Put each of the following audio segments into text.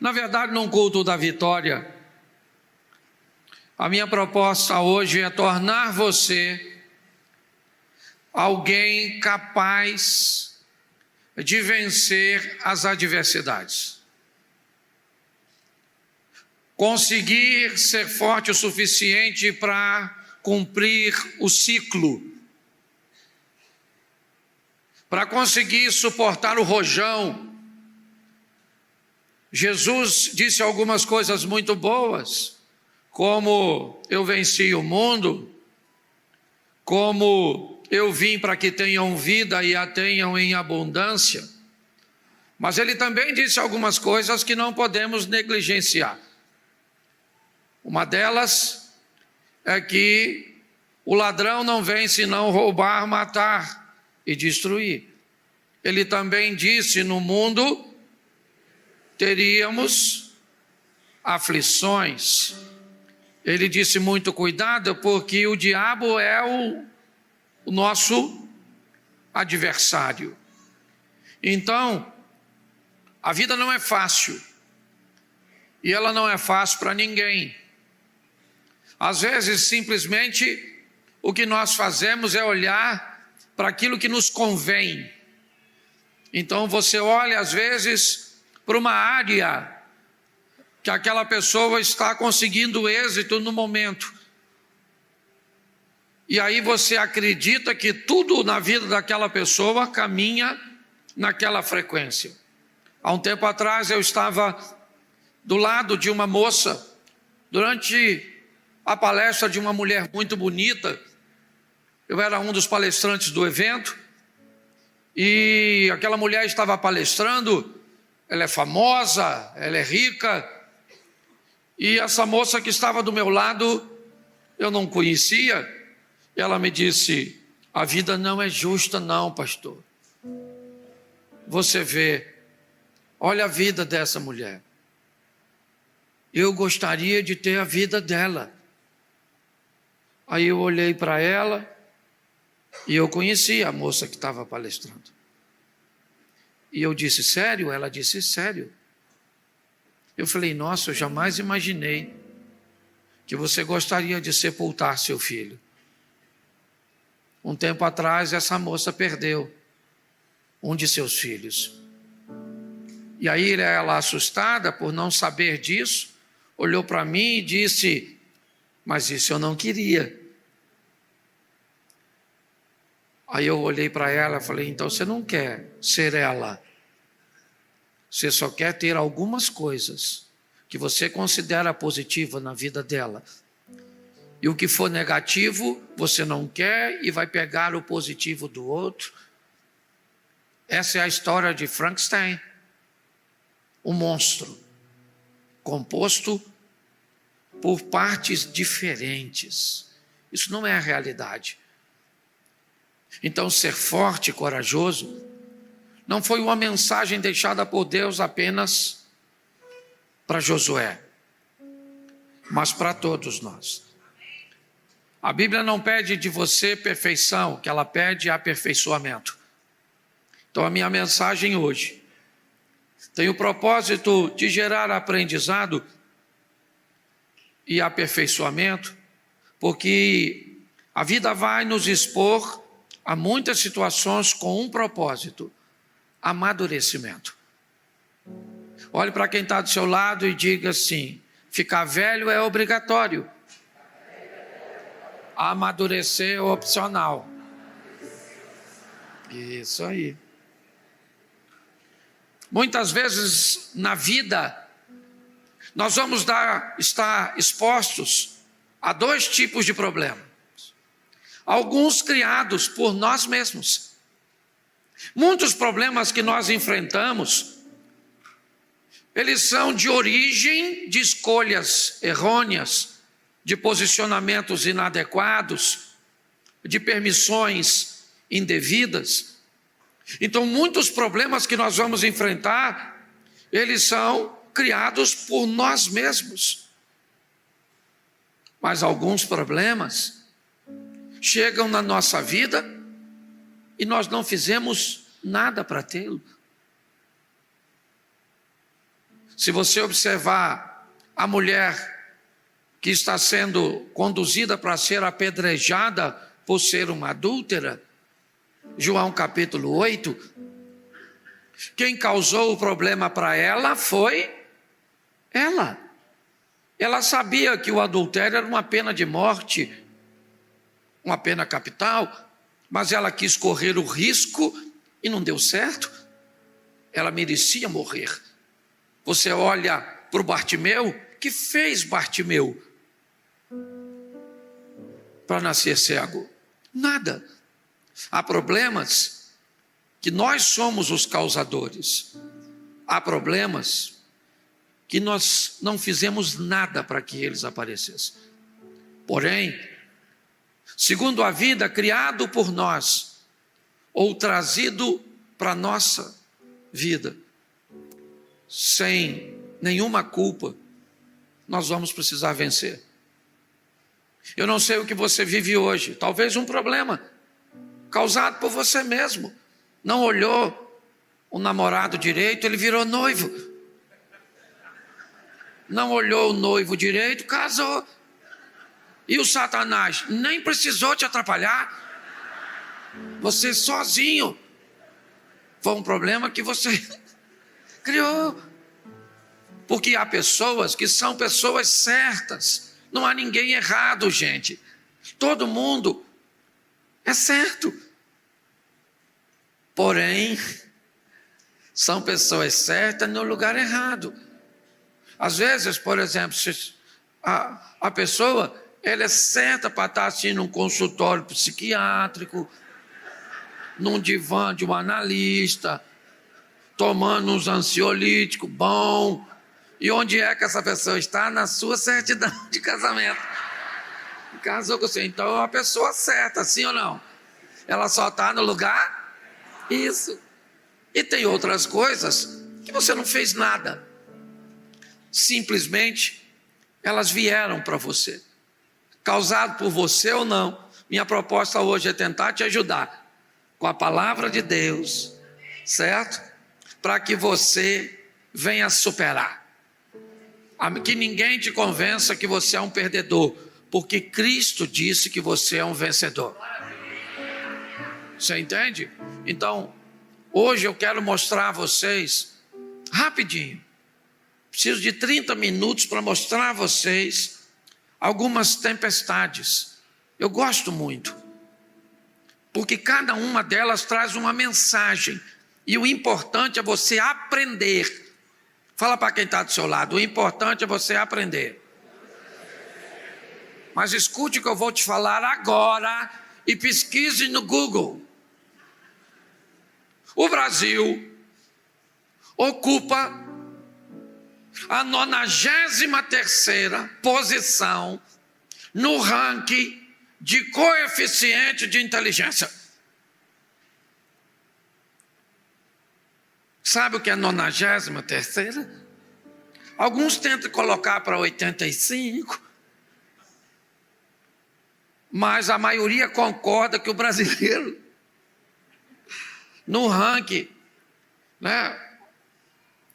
Na verdade, num culto da vitória, a minha proposta hoje é tornar você alguém capaz de vencer as adversidades. Conseguir ser forte o suficiente para cumprir o ciclo, para conseguir suportar o rojão. Jesus disse algumas coisas muito boas, como eu venci o mundo, como eu vim para que tenham vida e a tenham em abundância. Mas ele também disse algumas coisas que não podemos negligenciar. Uma delas é que o ladrão não vem senão roubar, matar e destruir. Ele também disse: no mundo teríamos aflições. Ele disse: muito cuidado, porque o diabo é o nosso adversário. Então, a vida não é fácil, e ela não é fácil para ninguém. Às vezes, simplesmente, o que nós fazemos é olhar para aquilo que nos convém. Então, você olha, às vezes, para uma área que aquela pessoa está conseguindo êxito no momento. E aí você acredita que tudo na vida daquela pessoa caminha naquela frequência. Há um tempo atrás eu estava do lado de uma moça, durante a palestra de uma mulher muito bonita. Eu era um dos palestrantes do evento, e aquela mulher estava palestrando. Ela é famosa, ela é rica, e essa moça que estava do meu lado, eu não conhecia. Ela me disse: a vida não é justa não, pastor. Você vê, olha a vida dessa mulher. Eu gostaria de ter a vida dela. Aí eu olhei para ela e eu conheci a moça que estava palestrando. E eu disse: sério? Ela disse: sério. Eu falei: nossa, eu jamais imaginei que você gostaria de sepultar seu filho. Um tempo atrás, essa moça perdeu um de seus filhos. E aí ela, assustada por não saber disso, olhou para mim e disse: mas isso eu não queria. Aí eu olhei para ela e falei: então você não quer ser ela. Você só quer ter algumas coisas que você considera positiva na vida dela. E o que for negativo, você não quer e vai pegar o positivo do outro. Essa é a história de Frankenstein, um monstro composto por partes diferentes. Isso não é a realidade. Então, ser forte e corajoso não foi uma mensagem deixada por Deus apenas para Josué, mas para todos nós. A Bíblia não pede de você perfeição, o que ela pede é aperfeiçoamento. Então, a minha mensagem hoje tem o propósito de gerar aprendizado e aperfeiçoamento, porque a vida vai nos expor a muitas situações com um propósito: amadurecimento. Olhe para quem está do seu lado e diga assim: ficar velho é obrigatório, amadurecer é opcional. Isso aí. Muitas vezes na vida nós vamos estar expostos a dois tipos de problemas. Alguns criados por nós mesmos. Muitos problemas que nós enfrentamos, eles são de origem de escolhas errôneas, de posicionamentos inadequados, de permissões indevidas. Então, muitos problemas que nós vamos enfrentar, eles são criados por nós mesmos. Mas alguns problemas chegam na nossa vida e nós não fizemos nada para tê-lo. Se você observar a mulher que está sendo conduzida para ser apedrejada por ser uma adúltera, João capítulo 8, quem causou o problema para ela foi ela. Ela sabia que o adultério era uma pena de morte, uma pena capital, mas ela quis correr o risco e não deu certo. Ela merecia morrer. Você olha para o Bartimeu, que fez Bartimeu para nascer cego? Nada. Há problemas que nós somos os causadores. Há problemas que nós não fizemos nada para que eles aparecessem. Porém, segundo a vida, criado por nós, ou trazido para a nossa vida, sem nenhuma culpa, nós vamos precisar vencer. Eu não sei o que você vive hoje, talvez um problema causado por você mesmo. Não olhou o namorado direito, ele virou noivo. Não olhou o noivo direito, casou. E o Satanás nem precisou te atrapalhar. Você sozinho. Foi um problema que você criou. Porque há pessoas que são pessoas certas. Não há ninguém errado, gente. Todo mundo é certo. Porém, são pessoas certas no lugar errado. Às vezes, por exemplo, a pessoa, ela é certa para estar assim num consultório psiquiátrico, num divã de um analista, tomando uns ansiolíticos bom. E onde é que essa pessoa está? Na sua certidão de casamento. Casou com você, então é uma pessoa certa, sim ou não? Ela só está no lugar? Isso. E tem outras coisas que você não fez nada. Simplesmente, elas vieram para você. Causado por você ou não. Minha proposta hoje é tentar te ajudar com a palavra de Deus, certo? Para que você venha superar. Que ninguém te convença que você é um perdedor, porque Cristo disse que você é um vencedor. Você entende? Então, hoje eu quero mostrar a vocês, rapidinho, preciso de 30 minutos para mostrar a vocês algumas tempestades. Eu gosto muito, porque cada uma delas traz uma mensagem, e o importante é você aprender. Fala para quem está do seu lado, o importante é você aprender. Mas escute o que eu vou te falar agora e pesquise no Google. O Brasil ocupa a 93ª posição no ranking de coeficiente de inteligência. Sabe o que é 93ª? Alguns tentam colocar para 85, mas a maioria concorda que o brasileiro, no ranking, né,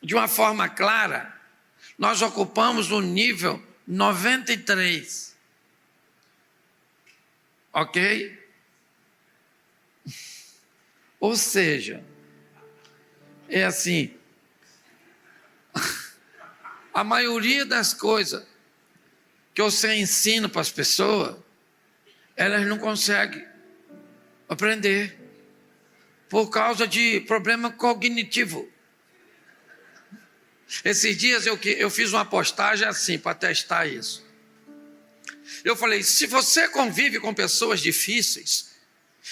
de uma forma clara, nós ocupamos o nível 93. Ok? Ou seja, é assim, a maioria das coisas que você ensina para as pessoas, elas não conseguem aprender por causa de problema cognitivo. Esses dias eu fiz uma postagem assim para testar isso. Eu falei, se você convive com pessoas difíceis,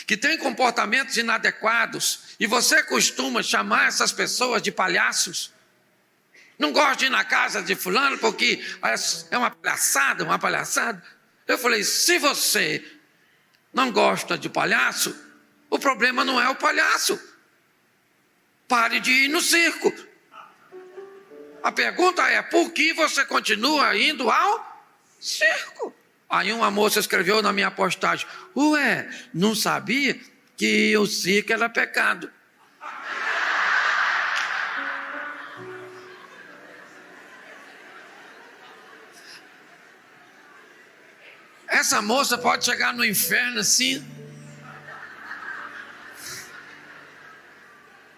que têm comportamentos inadequados, e você costuma chamar essas pessoas de palhaços, não gosto de ir na casa de fulano porque é uma palhaçada. Eu falei, se você não gosta de palhaço, o problema não é o palhaço. Pare de ir no circo. A pergunta é, por que você continua indo ao circo? Aí uma moça escreveu na minha postagem, ué, não sabia que o circo era pecado. Essa moça pode chegar no inferno assim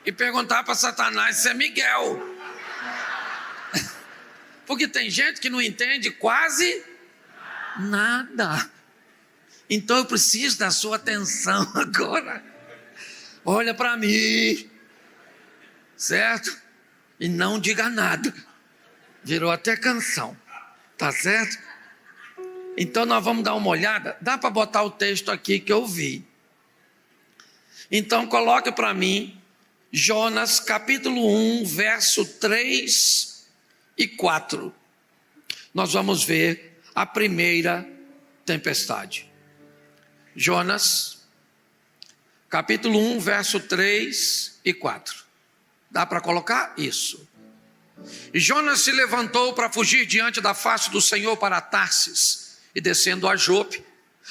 e perguntar para Satanás se é Miguel. Porque tem gente que não entende quase nada. Então eu preciso da sua atenção agora. Olha para mim, certo? E não diga nada. Virou até canção, tá certo? Então nós vamos dar uma olhada. Dá para botar o texto aqui que eu vi. Então coloque para mim Jonas capítulo 1, verso 3 e 4. Nós vamos ver a primeira tempestade. Jonas capítulo 1, verso 3 e 4. Dá para colocar? Isso. E Jonas se levantou para fugir diante da face do Senhor para Tarsis, e descendo a Jope,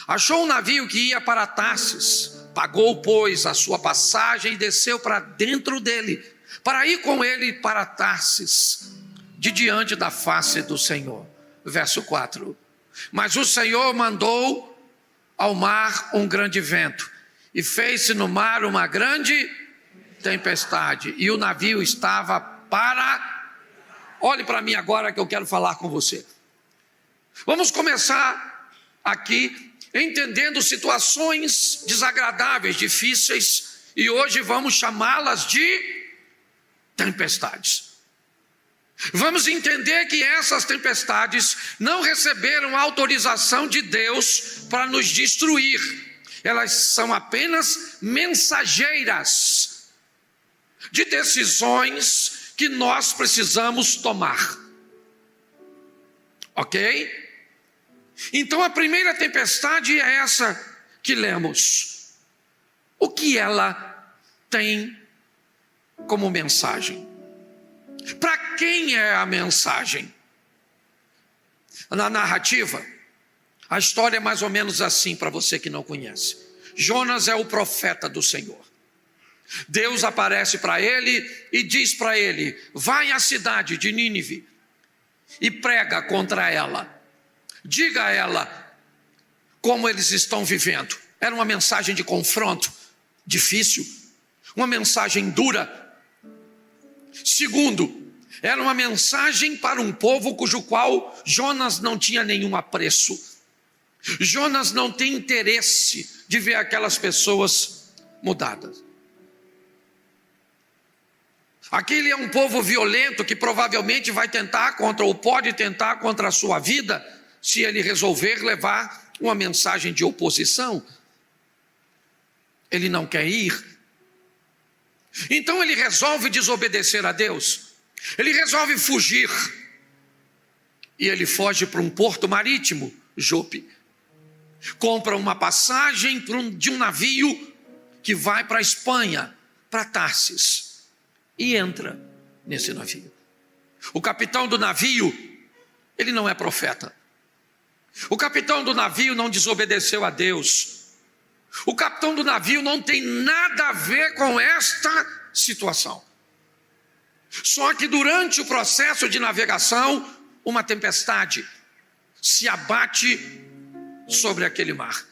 achou um navio que ia para Tarsis, pagou, pois, a sua passagem e desceu para dentro dele, para ir com ele para Tarsis, de diante da face do Senhor. Verso 4. Mas o Senhor mandou ao mar um grande vento, e fez-se no mar uma grande tempestade, e o navio estava para... Olhe para mim agora que eu quero falar com você. Vamos começar aqui entendendo situações desagradáveis, difíceis, e hoje vamos chamá-las de tempestades. Vamos entender que essas tempestades não receberam autorização de Deus para nos destruir. Elas são apenas mensageiras de decisões que nós precisamos tomar. Ok? Então a primeira tempestade é essa que lemos. O que ela tem como mensagem? Para quem é a mensagem? Na narrativa, a história é mais ou menos assim para você que não conhece. Jonas é o profeta do Senhor. Deus aparece para ele e diz para ele: vai à cidade de Nínive e prega contra ela. Diga a ela como eles estão vivendo. Era uma mensagem de confronto, difícil, uma mensagem dura. Segundo, era uma mensagem para um povo cujo qual Jonas não tinha nenhum apreço. Jonas não tem interesse de ver aquelas pessoas mudadas. Aquele é um povo violento que provavelmente vai tentar contra, ou pode tentar contra a sua vida, se ele resolver levar uma mensagem de oposição. Ele não quer ir. Então ele resolve desobedecer a Deus. Ele resolve fugir. E ele foge para um porto marítimo, Jope. Compra uma passagem de um navio que vai para a Espanha, para Tarsis. E entra nesse navio. O capitão do navio, ele não é profeta. O capitão do navio não desobedeceu a Deus. O capitão do navio não tem nada a ver com esta situação. Só que durante o processo de navegação, uma tempestade se abate sobre aquele mar.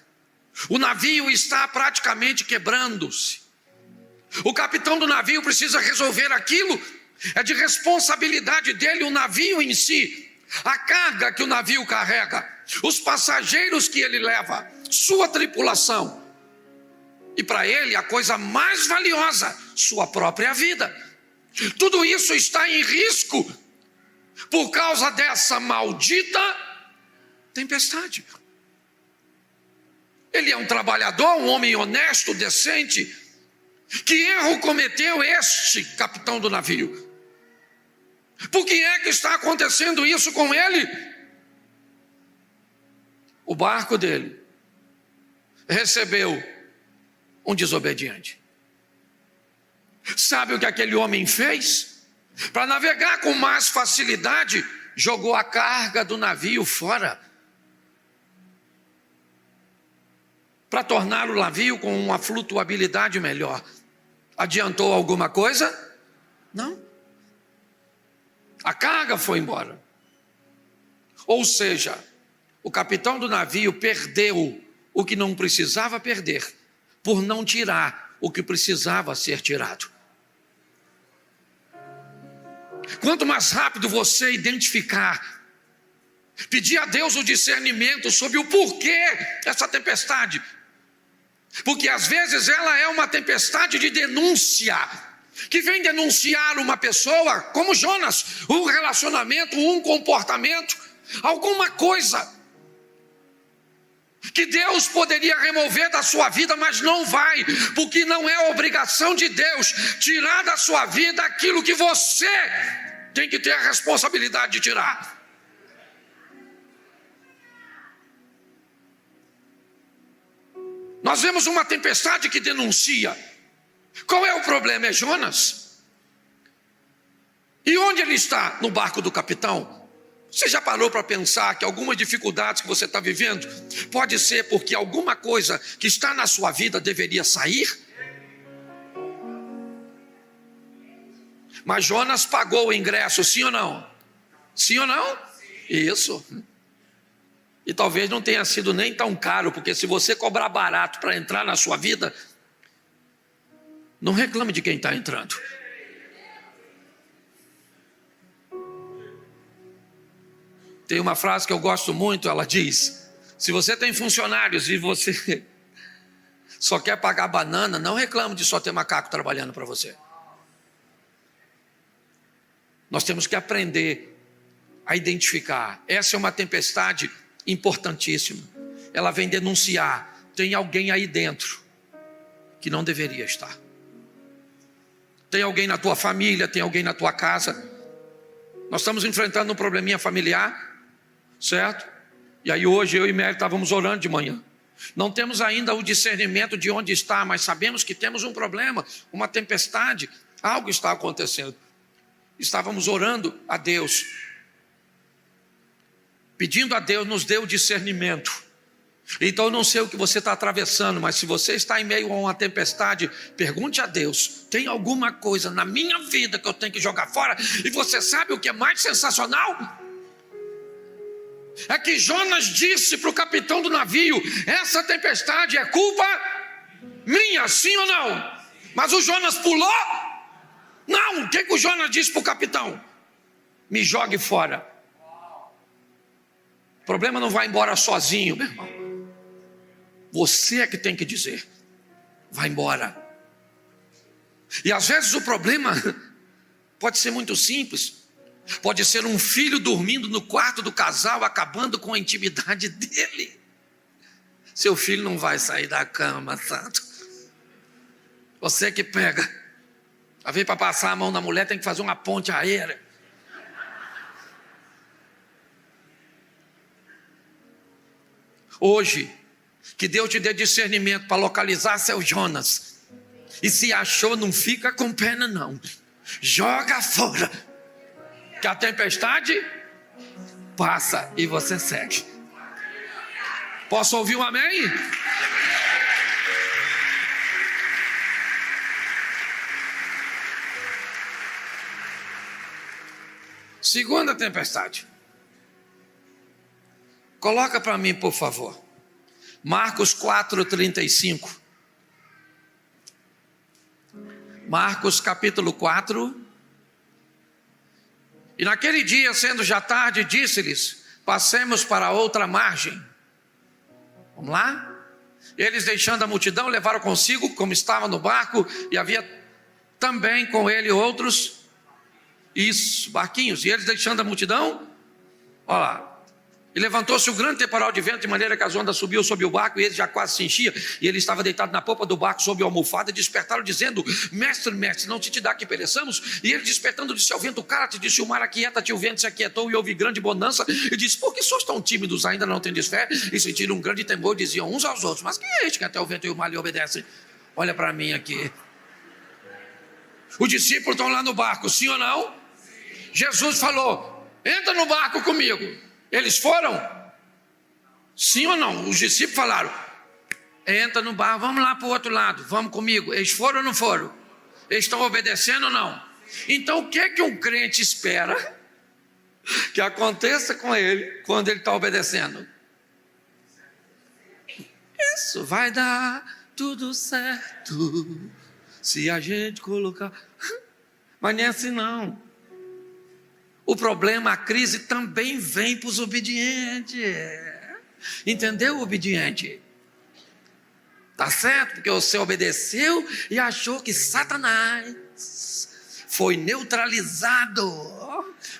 O navio está praticamente quebrando-se. O capitão do navio precisa resolver aquilo. É de responsabilidade dele o navio em si, a carga que o navio carrega, os passageiros que ele leva, sua tripulação. E para ele a coisa mais valiosa, sua própria vida. Tudo isso está em risco por causa dessa maldita tempestade. Ele é um trabalhador, um homem honesto, decente. Que erro cometeu este capitão do navio? Por que é que está acontecendo isso com ele? O barco dele recebeu um desobediente. Sabe o que aquele homem fez? Para navegar com mais facilidade, jogou a carga do navio fora. Para tornar o navio com uma flutuabilidade melhor. Adiantou alguma coisa? Não. A carga foi embora. Ou seja, O capitão do navio perdeu o que não precisava perder, por não tirar o que precisava ser tirado. Quanto mais rápido você identificar, pedir a Deus o discernimento sobre o porquê dessa tempestade, porque às vezes ela é uma tempestade de denúncia, que vem denunciar uma pessoa, como Jonas, um relacionamento, um comportamento, alguma coisa que Deus poderia remover da sua vida, mas não vai, porque não é obrigação de Deus tirar da sua vida aquilo que você tem que ter a responsabilidade de tirar. Nós vemos uma tempestade que denuncia. Qual é o problema? É Jonas. E onde ele está? No barco do capitão. Você já parou para pensar que algumas dificuldades que você está vivendo pode ser porque alguma coisa que está na sua vida deveria sair? Mas Jonas pagou o ingresso, sim ou não? Sim ou não? Isso. E talvez não tenha sido nem tão caro, porque se você cobrar barato para entrar na sua vida, não reclame de quem está entrando. Tem uma frase que eu gosto muito, ela diz: se você tem funcionários e você só quer pagar banana, não reclame de só ter macaco trabalhando para você. Nós temos que aprender a identificar. Essa é uma tempestade importantíssima. Ela vem denunciar: tem alguém aí dentro que não deveria estar. Tem alguém na tua família, tem alguém na tua casa. Nós estamos enfrentando um probleminha familiar, certo? E aí hoje eu e Mary estávamos orando de manhã. Não temos ainda o discernimento de onde está, mas sabemos que temos um problema, uma tempestade, algo está acontecendo. Estávamos orando a Deus, pedindo a Deus nos dê o discernimento. Então eu não sei o que você está atravessando, mas se você está em meio a uma tempestade, pergunte a Deus: tem alguma coisa na minha vida que eu tenho que jogar fora? E você sabe o que é mais sensacional? É que Jonas disse para o capitão do navio: essa tempestade é culpa minha, sim ou não? Mas o Jonas pulou? Não, o que o Jonas disse para o capitão? Me jogue fora. O problema não vai embora sozinho, meu irmão. Você é que tem que dizer: vai embora. E às vezes o problema pode ser muito simples. Pode ser um filho dormindo no quarto do casal, acabando com a intimidade dele. Seu filho não vai sair da cama, santo. Você que pega. A vez para passar a mão na mulher, tem que fazer uma ponte aérea. Hoje, que Deus te dê discernimento para localizar seu Jonas. E se achou, não fica com pena não. Joga fora. Que a tempestade passa e você segue. Posso ouvir um amém? Segunda tempestade. Coloca para mim, por favor. Marcos 4:35. Marcos capítulo 4. E naquele dia, sendo já tarde, disse-lhes: passemos para outra margem. Vamos lá? Eles, deixando a multidão, levaram consigo, como estava no barco, e havia também com ele outros barquinhos. E eles, deixando a multidão, olha lá. E levantou-se um grande temporal de vento, de maneira que as ondas subiam sobre o barco, e ele já quase se enchia. E ele estava deitado na popa do barco, sob a almofada, e despertaram, dizendo: mestre, mestre, não te dá que pereçamos? E ele, despertando, disse ao vento: cala-te. Disse o mar: aquieta-te. O vento se aquietou, e houve grande bonança. E disse: por que sois tão tímidos, ainda não tendes fé? E sentiram um grande temor, e diziam uns aos outros: mas quem é este que até o vento e o mar lhe obedecem? Olha para mim aqui. Os discípulos estão lá no barco, sim ou não? Sim. Jesus falou: entra no barco comigo. Eles foram? Sim ou não? Os discípulos falaram: entra no barco, vamos lá para o outro lado, vamos comigo. Eles foram ou não foram? Eles estão obedecendo ou não? Então o que é que um crente espera que aconteça com ele quando ele está obedecendo? isso vai dar tudo certo se a gente colocar. Mas não é assim não. O problema, a crise também vem para os obedientes. Entendeu, obediente? Tá certo? Porque você obedeceu e achou que Satanás foi neutralizado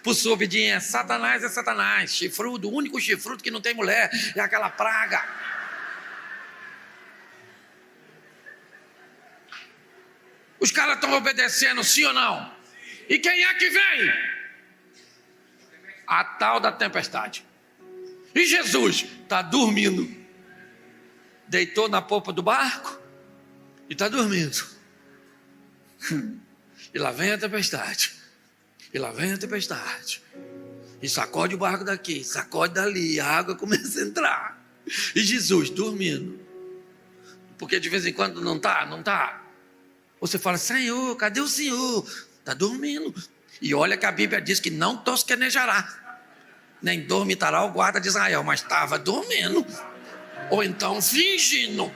por sua obediência. Satanás é Satanás, chifrudo, o único chifrudo que não tem mulher, é aquela praga. Os caras estão obedecendo, sim ou não? E quem é que vem? A tal da tempestade. E Jesus está dormindo. Deitou na popa do barco e está dormindo. E lá vem a tempestade. E lá vem a tempestade. E sacode o barco daqui, sacode dali, a água começa a entrar. E Jesus dormindo. Porque de vez em quando não está. Você fala, Senhor, cadê o Senhor? Está dormindo. E olha que a Bíblia diz que não tosquenejará, nem dormitará o guarda de Israel, mas estava dormindo. Ou então fingindo.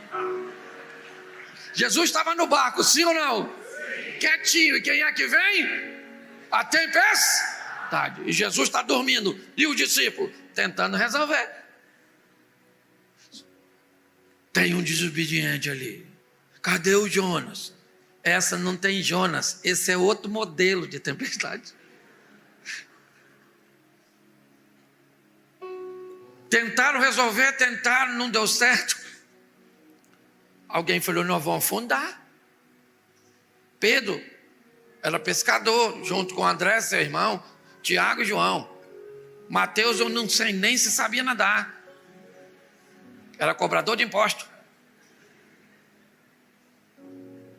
Jesus estava no barco, sim ou não? Sim. Quietinho. E quem é que vem? A tempestade. E Jesus está dormindo. E o discípulo? Tentando resolver. Tem um desobediente ali. Cadê o Jonas? Essa não tem Jonas. Esse é outro modelo de tempestade. Tentaram resolver, não deu certo. Alguém falou, nós vamos afundar. Pedro era pescador, junto com André, seu irmão, Tiago e João. Mateus, eu não sei nem se sabia nadar. Era cobrador de imposto.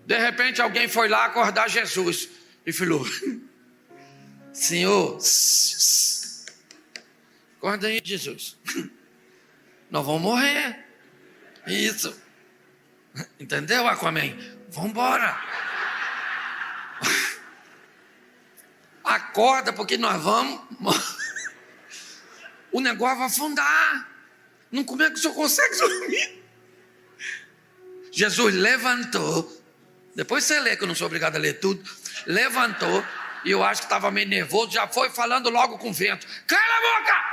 De repente alguém foi lá acordar Jesus e falou, Senhor, acorda aí, Jesus. Nós vamos morrer. Isso. Entendeu, Aquaman? Vamos embora. Acorda, porque nós vamos. O negócio vai afundar. Não, como é que o senhor consegue dormir? Jesus levantou. Depois você lê, que eu não sou obrigado a ler tudo. Levantou. E eu acho que estava meio nervoso. Já foi falando logo com o vento. Cala a boca!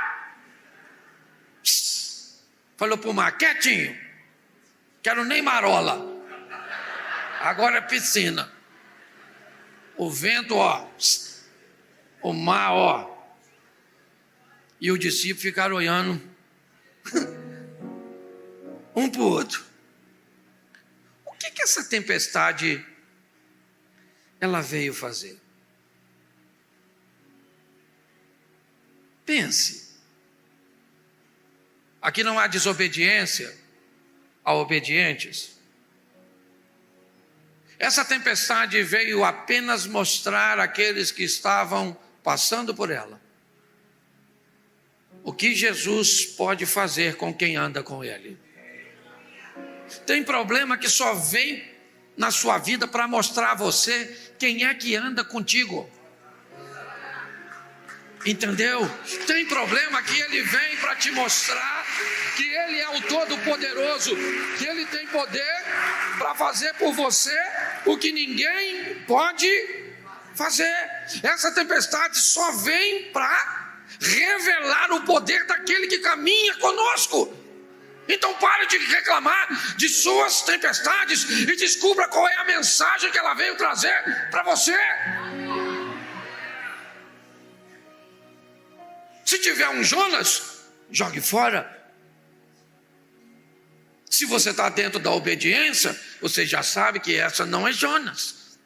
Falou para o mar, quietinho. Quero nem marola. Agora é piscina. O vento, ó. O mar, ó. E o discípulo ficaram olhando um para o outro. O que essa tempestade ela veio fazer? Pense. Aqui não há desobediência a obedientes. Essa tempestade veio apenas mostrar àqueles que estavam passando por ela o que Jesus pode fazer com quem anda com Ele. Tem problema que só vem na sua vida para mostrar a você quem é que anda contigo. Entendeu? Tem problema que ele vem para te mostrar que ele é o Todo-Poderoso, que ele tem poder para fazer por você o que ninguém pode fazer. Essa tempestade só vem para revelar o poder daquele que caminha conosco. Então pare de reclamar de suas tempestades e descubra qual é a mensagem que ela veio trazer para você. Se tiver um Jonas, jogue fora. Se você está dentro da obediência, você já sabe que essa não é Jonas.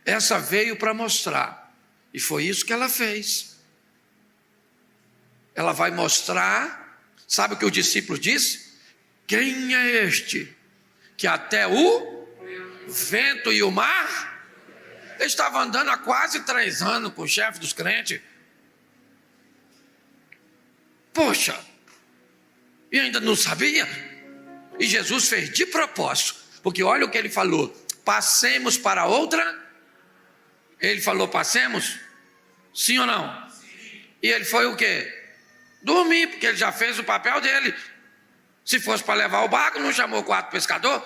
Essa veio para mostrar, e foi isso que ela fez. Ela vai mostrar, sabe o que o discípulo disse? Quem é este que até o vento e o mar... Ele estava andando há quase 3 anos com o chefe dos crentes. Poxa, e ainda não sabia? E Jesus fez de propósito, porque olha o que ele falou: passemos para outra. Ele falou, passemos? Sim ou não? Sim. E ele foi o quê? Dormir, porque ele já fez o papel dele. Se fosse para levar o barco, não chamou 4 pescadores?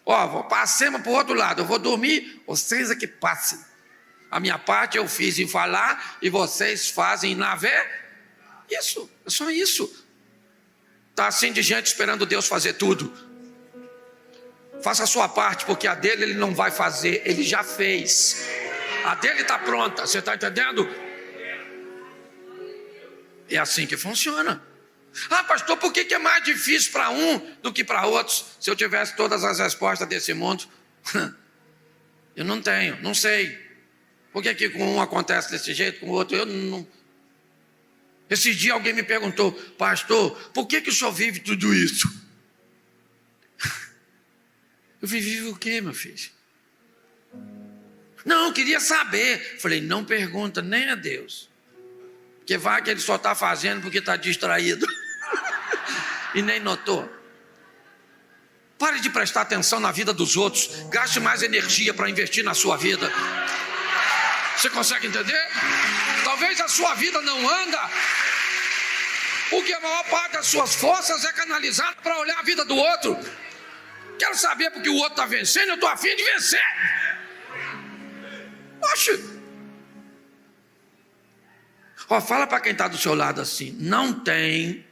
Ó, passemos para o outro lado, eu vou dormir, vocês é que passem. A minha parte eu fiz em falar e vocês fazem em navegar. Isso, é só isso. Está assim de gente esperando Deus fazer tudo. Faça a sua parte, porque a dele ele não vai fazer, ele já fez. A dele está pronta, você está entendendo? É assim que funciona. Ah, pastor, por que é mais difícil para um do que para outros? Se eu tivesse todas as respostas desse mundo, eu não tenho, não sei. Por que com um acontece desse jeito, com o outro eu não... Esse dia alguém me perguntou, pastor, por que o senhor vive tudo isso? Eu vivi o quê, meu filho? Não, eu queria saber. Falei, não pergunta nem a Deus. Porque vai que ele só está fazendo porque está distraído. E nem notou. Pare de prestar atenção na vida dos outros. Gaste mais energia para investir na sua vida. Você consegue entender? Talvez a sua vida não anda, porque a maior parte das suas forças é canalizada para olhar a vida do outro. Quero saber porque o outro está vencendo, eu estou a fim de vencer. Oxe. Ó, fala para quem está do seu lado assim: não tem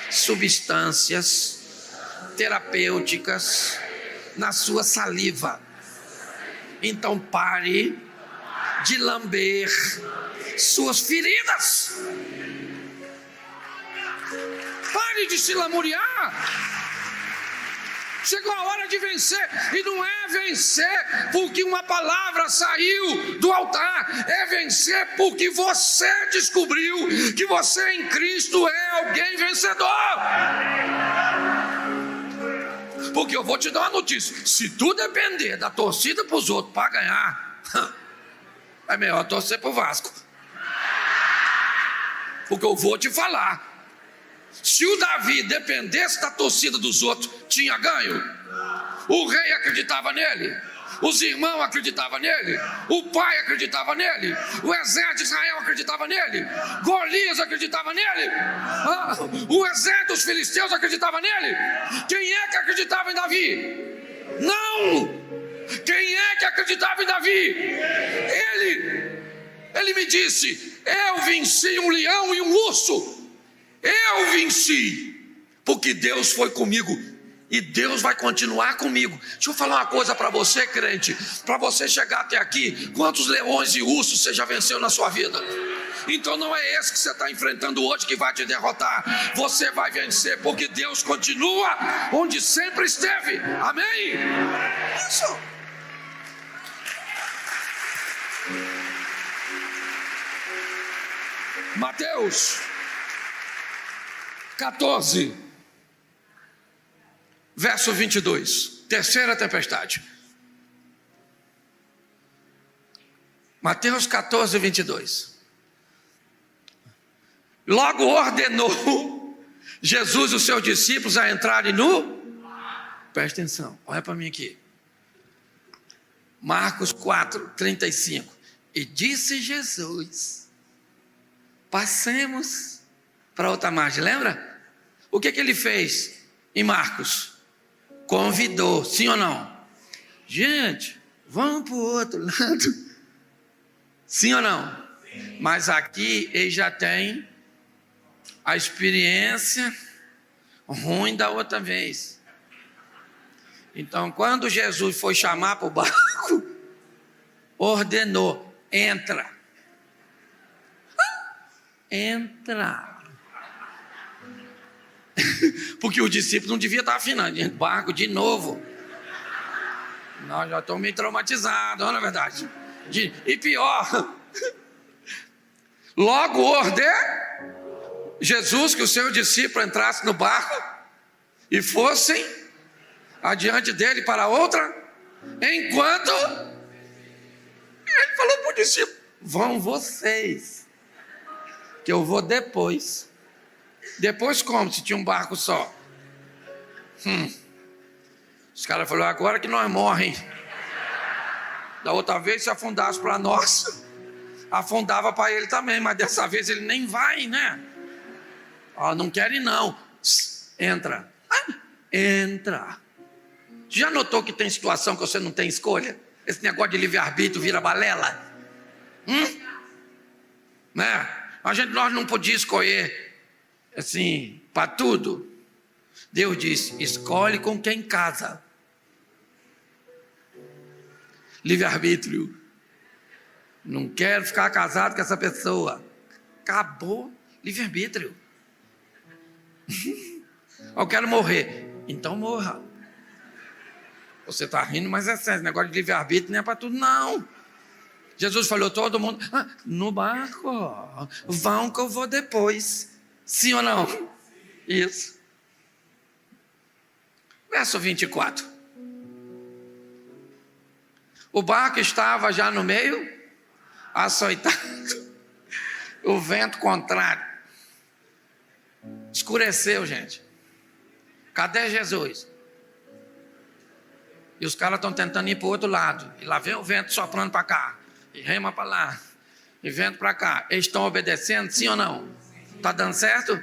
substâncias terapêuticas na sua saliva. Então pare de lamber suas feridas. Pare de se lamuriar. Chegou a hora de vencer. E não é vencer porque uma palavra saiu do altar. É vencer porque você descobriu que você em Cristo é alguém vencedor. Porque eu vou te dar uma notícia: se tu depender da torcida para os outros para ganhar, é melhor torcer para o Vasco. Porque eu vou te falar, se o Davi dependesse da torcida dos outros, tinha ganho. O rei acreditava nele, os irmãos acreditavam nele, o pai acreditava nele, o exército de Israel acreditava nele, Golias acreditava nele, o exército dos filisteus acreditava nele. Quem é que acreditava em Davi? Não! Quem é que acreditava em Davi? Ele me disse: eu venci um leão e um urso. Eu venci, porque Deus foi comigo e Deus vai continuar comigo. Deixa eu falar uma coisa para você, crente. Para você chegar até aqui, quantos leões e ursos você já venceu na sua vida? Então não é esse que você está enfrentando hoje que vai te derrotar. Você vai vencer porque Deus continua onde sempre esteve. Amém? Isso. Mateus 14, verso 22, terceira tempestade. Mateus 14, 22. Logo ordenou Jesus os seus discípulos a entrarem no... Presta atenção, olha para mim aqui. Marcos 4, 35. E disse Jesus: passemos para outra margem, lembra? O que ele fez em Marcos? Convidou, sim ou não? Gente, vamos para o outro lado. Sim ou não? Sim. Mas aqui ele já tem a experiência ruim da outra vez. Então, quando Jesus foi chamar para o barco, ordenou: entra. Entra. Porque o discípulo não devia estar afinando. Barco de novo. Nós já estamos meio traumatizados, não é verdade? E pior, logo ordenou Jesus que os seus discípulos entrassem no barco e fossem adiante dele para outra, enquanto ele falou para o discípulo: vão vocês, que eu vou depois. Depois como? Se tinha um barco só. Os caras falaram: agora que nós morrem. Da outra vez, se afundasse para nós, afundava para ele também, mas dessa vez ele nem vai, né? Não querem não. Entra. entra. Já notou que tem situação que você não tem escolha? Esse negócio de livre-arbítrio vira balela? Né? Nós não podíamos escolher assim, para tudo. Deus disse, escolhe com quem casa. Livre-arbítrio. Não quero ficar casado com essa pessoa. Acabou. Livre-arbítrio. Eu quero morrer. Então morra. Você está rindo, mas é sério. Esse negócio de livre-arbítrio não é para tudo, não. Jesus falou, todo mundo, no barco, vão que eu vou depois. Sim ou não? Isso. Verso 24. O barco estava já no meio, açoitado, o vento contrário. Escureceu, gente. Cadê Jesus? E os caras estão tentando ir para o outro lado. E lá vem o vento soprando para cá. E rema para lá. E vento para cá. Eles estão obedecendo, sim ou não? Está dando certo?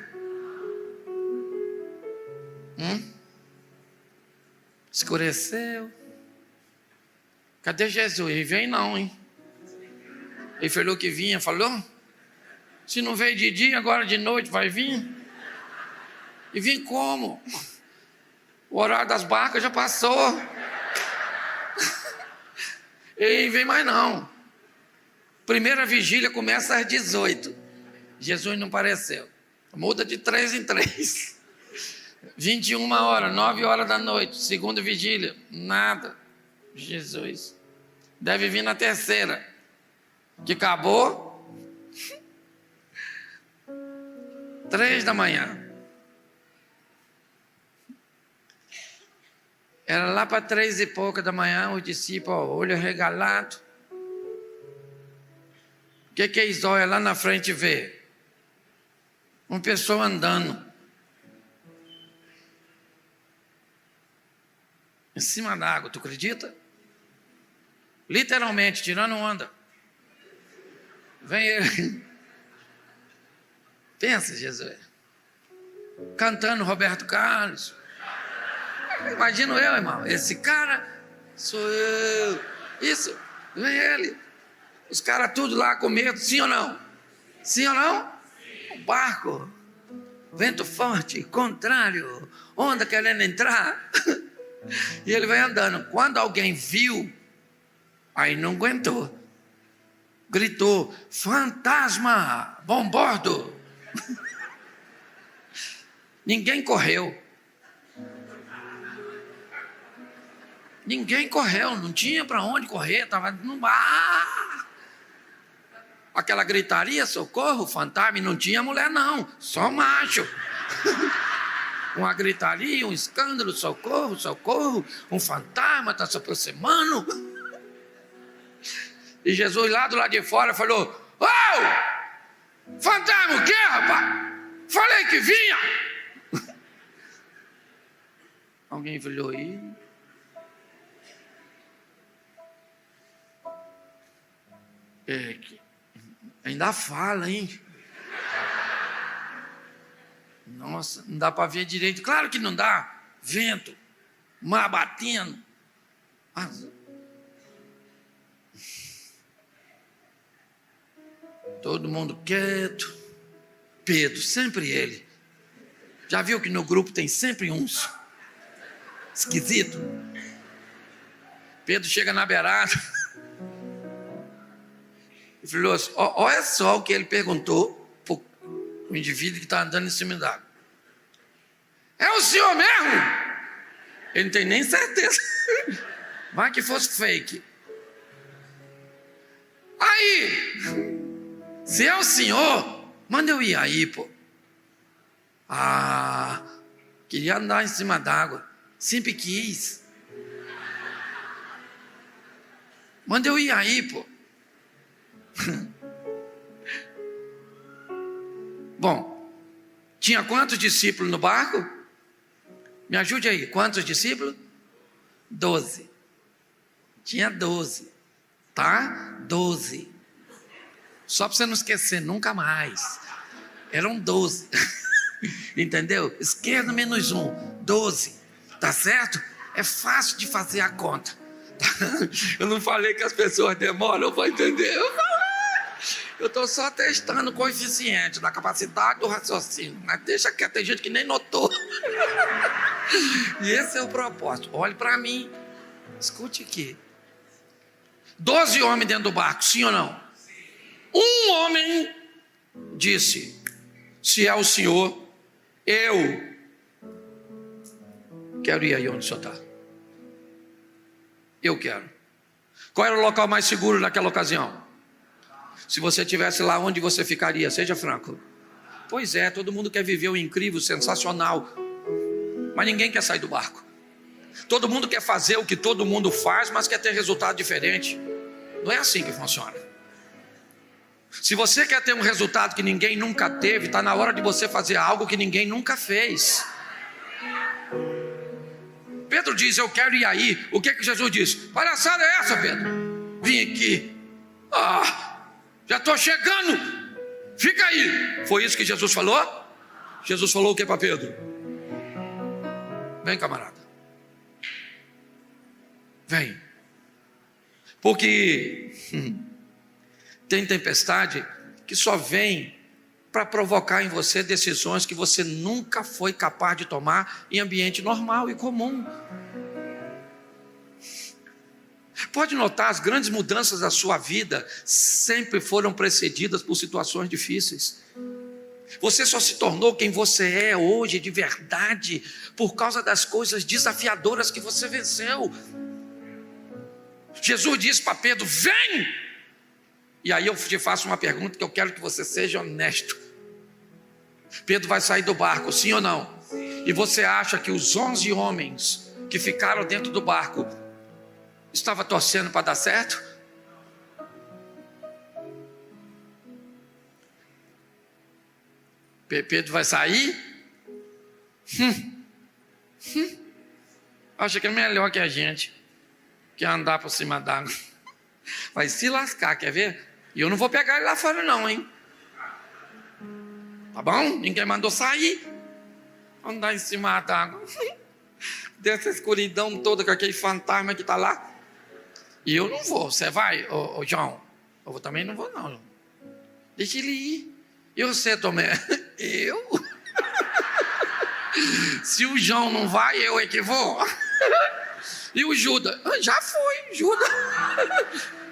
Escureceu. Cadê Jesus? Ele vem não, hein? Ele falou que vinha, falou? Se não veio de dia, agora de noite vai vir? E vim como? O horário das barcas já passou. E vem mais não. Primeira vigília começa às 18. Jesus não apareceu. Muda de 3 em 3. 21 horas, 9 horas da noite. Segunda vigília, nada. Jesus. Deve vir na terceira. Que acabou 3 da manhã. Era lá para 3 e pouca da manhã, os discípulos, olho regalado. O que eles olham lá na frente e vê? Uma pessoa andando. Em cima da água, tu acredita? Literalmente, tirando onda. Vem ele. Pensa, Jesus. Cantando Roberto Carlos. Imagino eu, irmão. Esse cara sou eu. Isso, vem ele. Os caras tudo lá com medo, sim ou não? Sim ou não? O barco. Vento forte, contrário. Onda querendo entrar. E ele vai andando. Quando alguém viu, aí não aguentou. Gritou, fantasma, bombordo. Ninguém correu. Ninguém correu, não tinha para onde correr, estava no bar. Aquela gritaria, socorro, fantasma, não tinha mulher não, só macho. Uma gritaria, um escândalo, socorro, socorro, um fantasma está se aproximando. E Jesus lá do lado de fora falou, fantasma o quê, rapaz? Falei que vinha. Alguém falou aí. Ainda fala, hein? Nossa, não dá para ver direito. Claro que não dá. Vento, mar batendo. Todo mundo quieto. Pedro, sempre ele. Já viu que no grupo tem sempre uns esquisito? Pedro chega na beirada. E falou assim, olha só o que ele perguntou para o indivíduo que está andando em cima d'água. É o senhor mesmo? Ele não tem nem certeza. Vai que fosse fake. Aí, se é o senhor, manda eu ir aí, pô. Queria andar em cima d'água. Sempre quis. Manda eu ir aí, pô. Bom, tinha quantos discípulos no barco? Me ajude aí, quantos discípulos? 12. Tinha 12, tá? 12. Só para você não esquecer, nunca mais. Eram 12. Entendeu? Esquerda menos 1, 12. Tá certo? É fácil de fazer a conta. Eu não falei que as pessoas demoram para entender. Eu estou só testando o coeficiente da capacidade do raciocínio. Mas deixa que tem gente que nem notou. E esse é o propósito. Olhe para mim. Escute aqui. 12 homens dentro do barco, sim ou não? Um homem disse: se é o Senhor, eu quero ir aí onde o Senhor está. Eu quero. Qual era o local mais seguro naquela ocasião? Se você estivesse lá, onde você ficaria? Seja franco. Pois é, todo mundo quer viver o incrível, sensacional, mas ninguém quer sair do barco. Todo mundo quer fazer o que todo mundo faz, mas quer ter resultado diferente. Não é assim que funciona. Se você quer ter um resultado que ninguém nunca teve, está na hora de você fazer algo que ninguém nunca fez. Pedro diz: eu quero ir aí. O que Jesus disse? Palhaçada é essa, Pedro? Vim aqui. Já estou chegando. Fica aí. Foi isso que Jesus falou? Jesus falou o que para Pedro? Vem, camarada. Vem. Porque tem tempestade que só vem para provocar em você decisões que você nunca foi capaz de tomar em ambiente normal e comum. Pode notar, as grandes mudanças da sua vida sempre foram precedidas por situações difíceis. Você só se tornou quem você é hoje de verdade por causa das coisas desafiadoras que você venceu. Jesus disse para Pedro: vem! E aí eu te faço uma pergunta que eu quero que você seja honesto. Pedro vai sair do barco, sim ou não? Sim. E você acha que os 11 homens que ficaram dentro do barco estavam torcendo para dar certo? Pedro vai sair? Acha que é melhor que a gente, que andar por cima d'água. Vai se lascar, quer ver? E eu não vou pegar ele lá fora não, hein? Tá bom? Ninguém mandou sair. Andar em cima d'água. Dessa escuridão toda com aquele fantasma que está lá. E eu não vou. Você vai, ô João? Eu também não vou não. Deixa ele ir. E você, Tomé? Eu? Se o João não vai, eu é que vou. E o Judas? Já foi, Judas.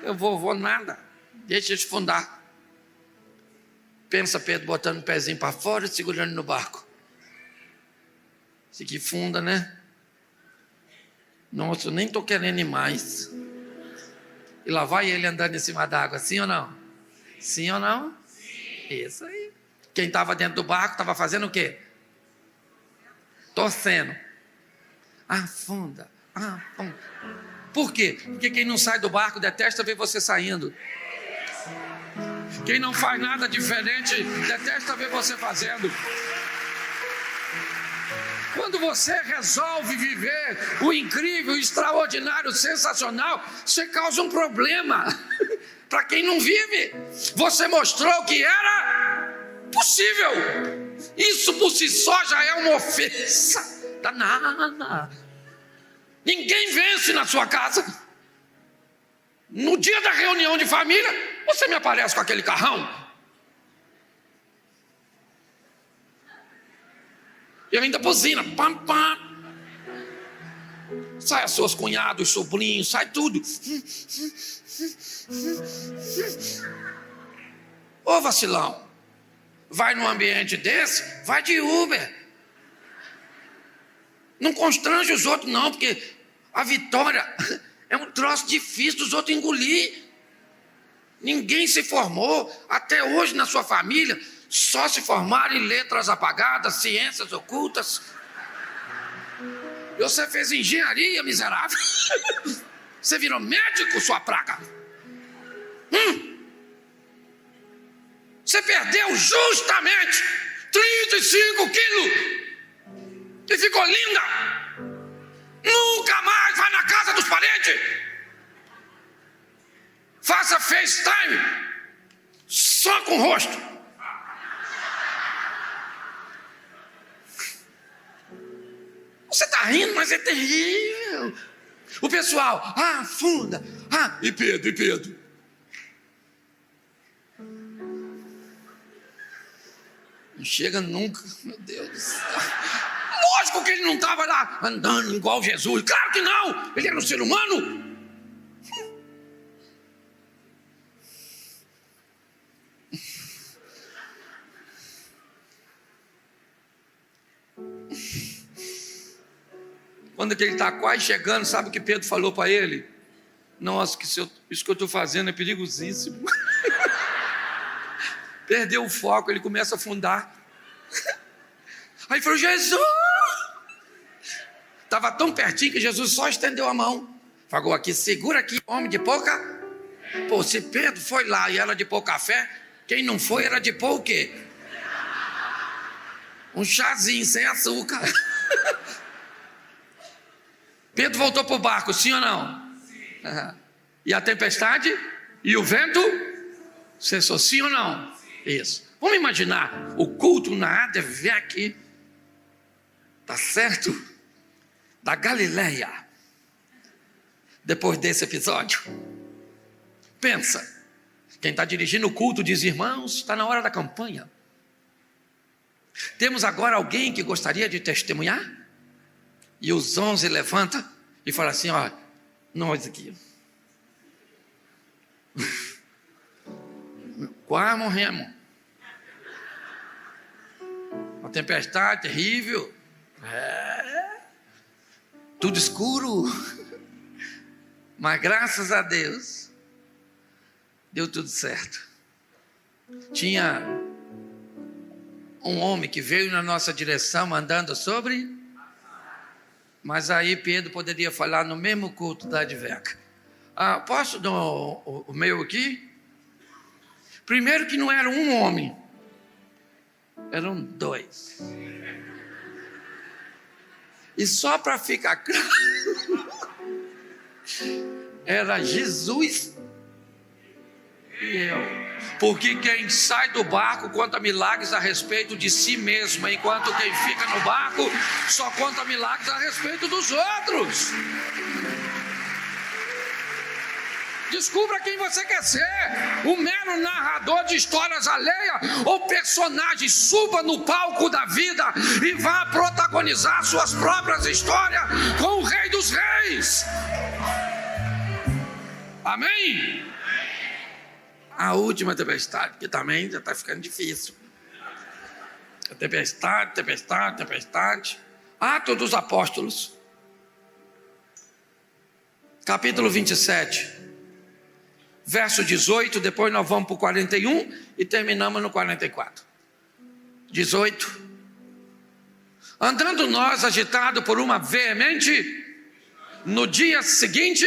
Eu vou nada. Deixa eu afundar. Pensa Pedro botando o pezinho para fora e segurando no barco. Isso aqui funda, né? Nossa, eu nem estou querendo ir mais. E lá vai ele andando em cima d'água, sim ou não? Sim ou não? Sim. Isso aí. Quem estava dentro do barco estava fazendo o quê? Torcendo. Afunda. Por quê? Porque quem não sai do barco detesta ver você saindo. Quem não faz nada diferente detesta ver você fazendo. Quando você resolve viver o incrível, o extraordinário, o sensacional, você causa um problema para quem não vive. Você mostrou que era possível. Isso por si só já é uma ofensa danada. Ninguém vence na sua casa. No dia da reunião de família, você me aparece com aquele carrão. E ainda buzina, pam, pam. Sai as suas cunhados, sobrinhos, sai tudo. Ô vacilão, vai num ambiente desse, vai de Uber. Não constrange os outros não, porque a vitória é um troço difícil dos outros engolir. Ninguém se formou até hoje na sua família. Só se formaram em letras apagadas, ciências ocultas. E você fez engenharia, miserável. Você virou médico, sua praga. Você perdeu justamente 35 quilos. E ficou linda. Nunca mais vai na casa dos parentes. Faça FaceTime só com o rosto. Você está rindo, mas mas é terrível. O pessoal, afunda. E Pedro? Não chega nunca, meu Deus do céu. Lógico que ele não estava lá andando igual Jesus. Claro que não, ele era um ser humano. Quando ele está quase chegando, sabe o que Pedro falou para ele? Nossa, isso que eu estou fazendo é perigosíssimo. Perdeu o foco, ele começa a afundar. Aí falou, Jesus! Estava tão pertinho que Jesus só estendeu a mão. Falou aqui, segura aqui, homem de pouca. Pô, se Pedro foi lá e era de pouca fé, quem não foi era de pôr o quê? Um chazinho sem açúcar. Pedro voltou para o barco, sim ou não? Sim. E a tempestade? E o vento? Cessou, sim ou não? Sim. Isso. Vamos imaginar o culto na ADV aqui, tá certo? Da Galileia, depois desse episódio. Pensa, quem está dirigindo o culto diz, irmãos, está na hora da campanha. Temos agora alguém que gostaria de testemunhar? E os 11 levanta e fala assim, ó, nós aqui. Quase morremos. Uma tempestade terrível. Tudo escuro. Mas graças a Deus, deu tudo certo. Tinha um homem que veio na nossa direção andando sobre... Mas aí Pedro poderia falar no mesmo culto da Adveca. Posso dar o meu aqui? Primeiro que não era um homem, eram 2. E só para ficar claro, era Jesus e eu. Porque quem sai do barco conta milagres a respeito de si mesmo, enquanto quem fica no barco só conta milagres a respeito dos outros. Descubra quem você quer ser, o mero narrador de histórias alheias ou personagem. Suba no palco da vida e vá protagonizar suas próprias histórias com o Rei dos Reis. Amém? A última tempestade, que também já está ficando difícil. Tempestade. Atos dos Apóstolos, capítulo 27, verso 18, depois nós vamos para o 41 e terminamos no 44. 18. Andando nós, agitado por uma veemente, no dia seguinte,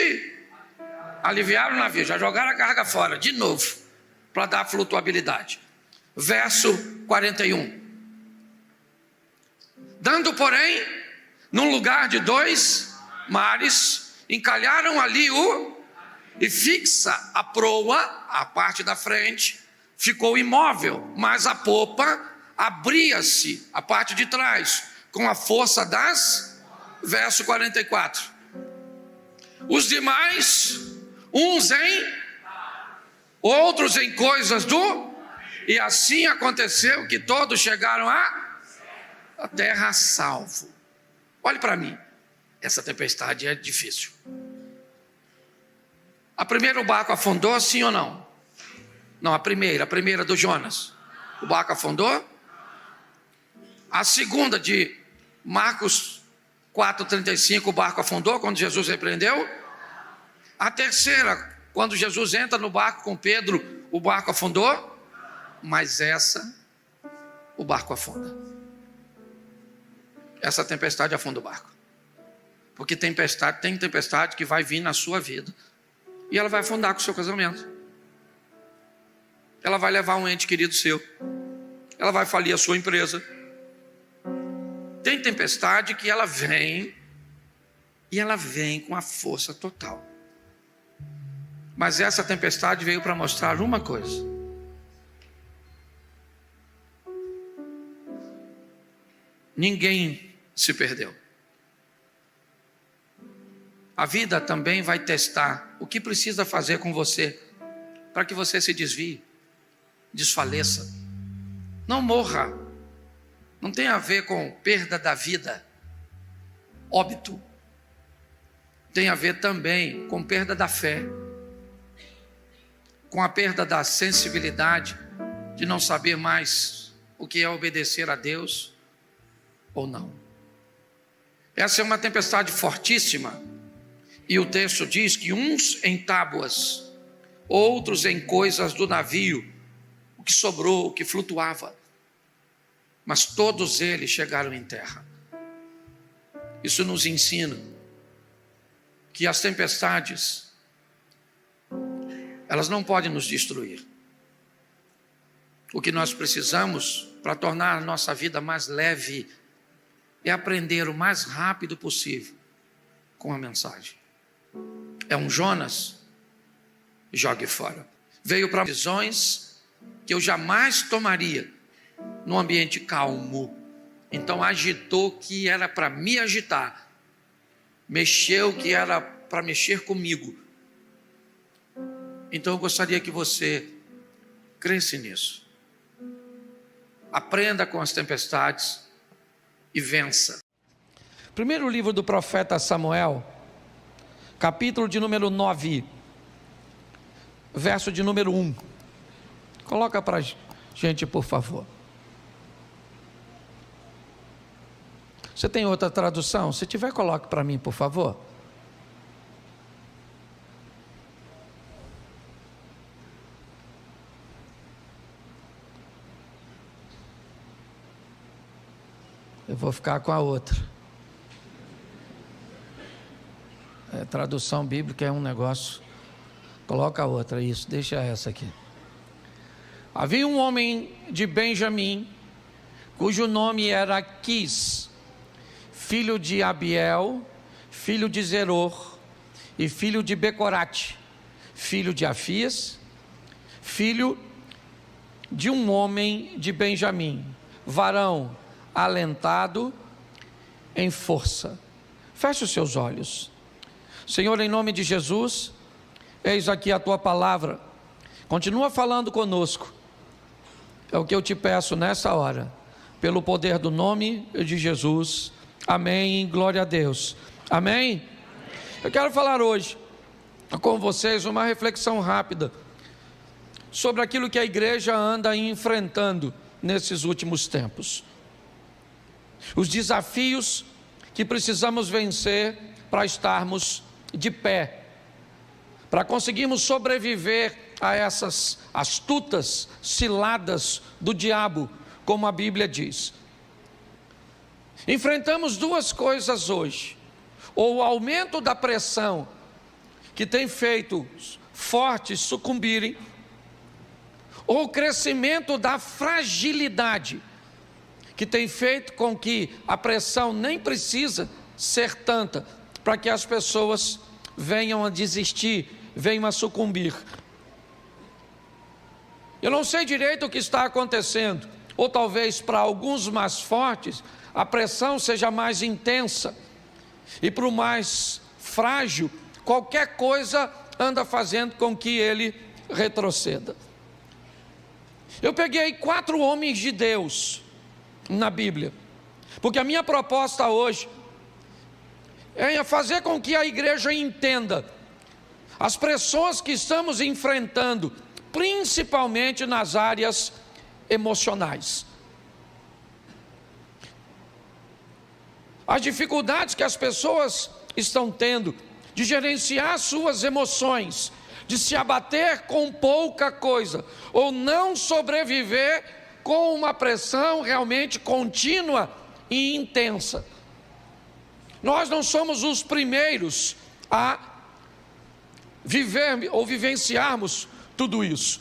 aliviaram o navio, já jogaram a carga fora, de novo, para dar flutuabilidade. Verso 41. Dando, porém, num lugar de 2 mares, encalharam ali e fixa a proa, a parte da frente, ficou imóvel, mas a popa abria-se, a parte de trás, com a força das... Verso 44. Os demais... uns em, outros em coisas e assim aconteceu que todos chegaram a terra a salvo. Olhe para mim, essa tempestade é difícil. A primeira o barco afundou, sim ou não? Não, a primeira do Jonas, o barco afundou. A segunda de Marcos 4,35, o barco afundou quando Jesus repreendeu. A terceira, quando Jesus entra no barco com Pedro, o barco afundou. Mas essa, o barco afunda. Essa tempestade afunda o barco. Porque tem tempestade que vai vir na sua vida e ela vai afundar com o seu casamento. Ela vai levar um ente querido seu. Ela vai falir a sua empresa. Tem tempestade que ela vem e ela vem com a força total. Mas essa tempestade veio para mostrar uma coisa. Ninguém se perdeu. a vida também vai testar o que precisa fazer com você para que você se desvie, desfaleça. Não morra. Não tem a ver com perda da vida, óbito. Tem a ver também com perda da fé, com a perda da sensibilidade de não saber mais o que é obedecer a Deus ou não. Essa é uma tempestade fortíssima, e o texto diz que uns em tábuas, outros em coisas do navio, o que sobrou, o que flutuava, mas todos eles chegaram em terra. Isso nos ensina que as tempestades, elas não podem nos destruir. O que nós precisamos para tornar a nossa vida mais leve é aprender o mais rápido possível com a mensagem. É um Jonas? Jogue fora. Veio para decisões que eu jamais tomaria num ambiente calmo. Então agitou que era para me agitar, mexeu que era para mexer comigo. Então eu gostaria que você cresce nisso. Aprenda com as tempestades e vença. Primeiro livro do profeta Samuel, capítulo de número 9, verso de número 1. Coloca para a gente, por favor. Você tem outra tradução? Se tiver, coloque para mim, por favor. Eu vou ficar com a outra. Tradução bíblica é um negócio. Coloca a outra, isso, deixa essa aqui. Havia um homem de Benjamim, cujo nome era Quis, filho de Abiel, filho de Zeror, e filho de Becorate, filho de Afias, filho de um homem de Benjamim, varão alentado em força. Feche os seus olhos. Senhor, em nome de Jesus, eis aqui a tua palavra. Continua falando conosco. É o que eu te peço nessa hora, pelo poder do nome de Jesus. Amém. Glória a Deus. Amém. Eu quero falar hoje com vocês uma reflexão rápida sobre aquilo que a igreja anda enfrentando nesses últimos tempos. Os desafios que precisamos vencer para estarmos de pé, para conseguirmos sobreviver a essas astutas ciladas do diabo, como a Bíblia diz. Enfrentamos duas coisas hoje: ou o aumento da pressão, que tem feito fortes sucumbirem, ou o crescimento da fragilidade, que tem feito com que a pressão nem precisa ser tanta, para que as pessoas venham a desistir, venham a sucumbir. Eu não sei direito o que está acontecendo, ou talvez para alguns mais fortes, a pressão seja mais intensa, e para o mais frágil, qualquer coisa anda fazendo com que ele retroceda. Eu peguei 4 homens de Deus na Bíblia, porque a minha proposta hoje é fazer com que a igreja entenda as pressões que estamos enfrentando, principalmente nas áreas emocionais. As dificuldades que as pessoas estão tendo de gerenciar suas emoções, de se abater com pouca coisa, ou não sobreviver com uma pressão realmente contínua e intensa. Nós não somos os primeiros a viver ou vivenciarmos tudo isso.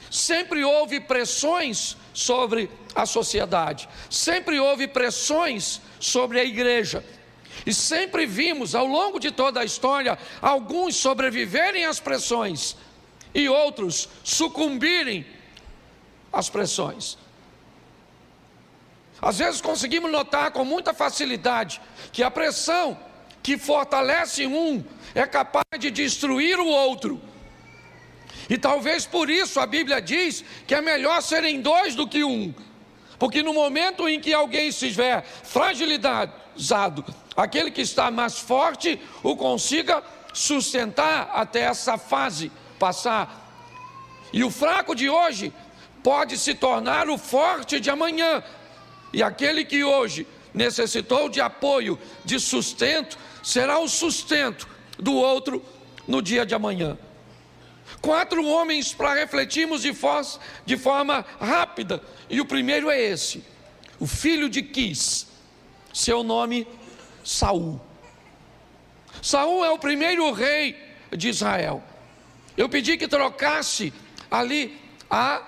Sempre houve pressões sobre a sociedade, sempre houve pressões sobre a igreja, e sempre vimos ao longo de toda a história alguns sobreviverem às pressões e outros sucumbirem às pressões. Às vezes conseguimos notar com muita facilidade que a pressão que fortalece um é capaz de destruir o outro. E talvez por isso a Bíblia diz que é melhor serem dois do que um. Porque no momento em que alguém estiver fragilizado, aquele que está mais forte o consiga sustentar até essa fase passar. E o fraco de hoje pode se tornar o forte de amanhã. E aquele que hoje necessitou de apoio, de sustento, será o sustento do outro no dia de amanhã. 4 homens para refletirmos de forma rápida. E o primeiro é esse: o filho de Quis, seu nome Saul. Saul é o primeiro rei de Israel. Eu pedi que trocasse ali a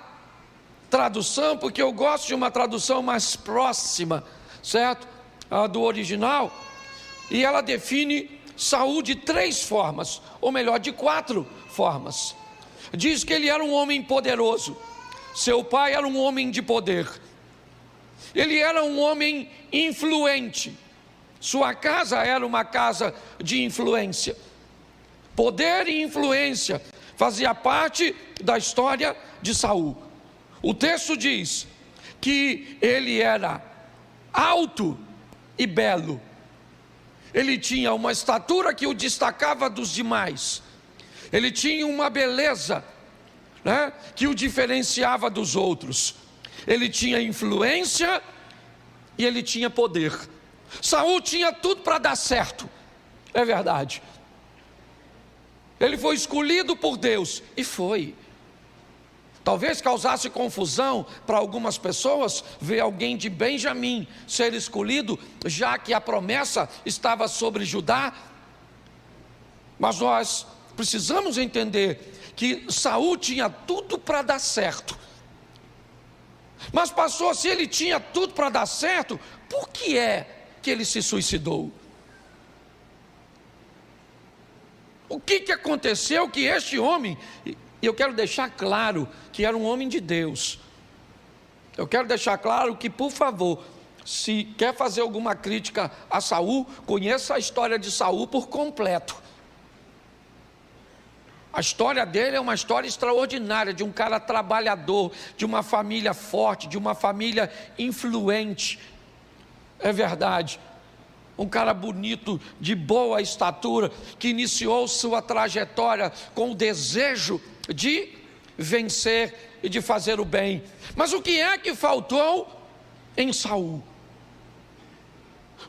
tradução, porque eu gosto de uma tradução mais próxima, certo? A do original. E ela define Saul de 3 formas, ou melhor, de 4 formas. Diz que ele era um homem poderoso. Seu pai era um homem de poder. Ele era um homem influente. Sua casa era uma casa de influência. Poder e influência fazia parte da história de Saul. O texto diz que ele era alto e belo. Ele tinha uma estatura que o destacava dos demais. Ele tinha uma beleza, né, que o diferenciava dos outros. Ele tinha influência e ele tinha poder. Saul tinha tudo para dar certo, é verdade. Ele foi escolhido por Deus, e foi. Talvez causasse confusão para algumas pessoas ver alguém de Benjamim ser escolhido, já que a promessa estava sobre Judá. Mas nós precisamos entender que Saul tinha tudo para dar certo. Mas pastor, se ele tinha tudo para dar certo, por que é que ele se suicidou? O que aconteceu que este homem, e eu quero deixar claro que era um homem de Deus. Eu quero deixar claro que, por favor, se quer fazer alguma crítica a Saul, conheça a história de Saul por completo. A história dele é uma história extraordinária, de um cara trabalhador, de uma família forte, de uma família influente. É verdade. Um cara bonito, de boa estatura, que iniciou sua trajetória com o desejo de vencer e de fazer o bem. Mas o que é que faltou em Saul?